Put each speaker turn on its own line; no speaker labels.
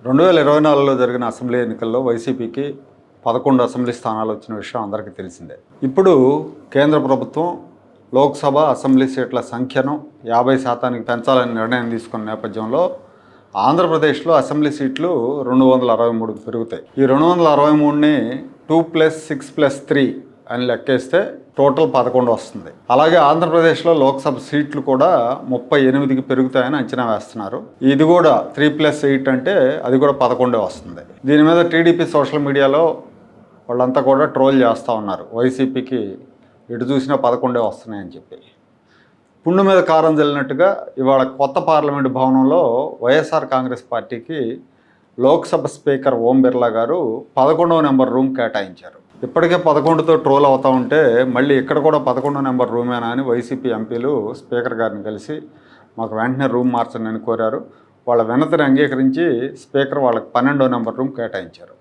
2024లో జరిగిన అసెంబ్లీ ఎన్నికల్లో వైసీపీకి 11 అసెంబ్లీ స్థానాలు వచ్చిన విషయం అందరికీ తెలిసిందే. ఇప్పుడు కేంద్ర ప్రభుత్వం లోక్సభ అసెంబ్లీ సీట్ల సంఖ్యను 50% పెంచాలని నిర్ణయం తీసుకున్న నేపథ్యంలో ఆంధ్రప్రదేశ్లో అసెంబ్లీ సీట్లు 263కి పెరుగుతాయి. ఈ 263ని 2+6+3 అని లెక్కేస్తే టోటల్ 11 వస్తుంది. అలాగే ఆంధ్రప్రదేశ్లో లోక్సభ సీట్లు కూడా 38కి పెరుగుతాయని అంచనా వేస్తున్నారు. ఇది కూడా 3+8 అంటే అది కూడా 11 వస్తుంది. దీని మీద టీడీపీ సోషల్ మీడియాలో వాళ్ళంతా కూడా ట్రోల్ చేస్తూ ఉన్నారు. వైసీపీకి ఎటు చూసినా 11 వస్తున్నాయని చెప్పి. పుండు మీద కారం జల్లినట్టుగా ఇవాళ కొత్త పార్లమెంటు భవనంలో వైఎస్ఆర్ కాంగ్రెస్ పార్టీకి లోక్సభ స్పీకర్ ఓం బిర్లా గారు 11వ నెంబర్ రూమ్ కేటాయించారు. ఇప్పటికే 11తో ట్రోల్ అవుతూ ఉంటే మళ్ళీ ఇక్కడ కూడా 11వ నెంబర్ రూమేనా అని వైసీపీ ఎంపీలు స్పీకర్ గారిని కలిసి మాకు వెంటనే రూమ్ మార్చండి అని కోరారు. వాళ్ళ వినతిని అంగీకరించి స్పీకర్ వాళ్ళకి 12వ నెంబర్ రూమ్ కేటాయించారు.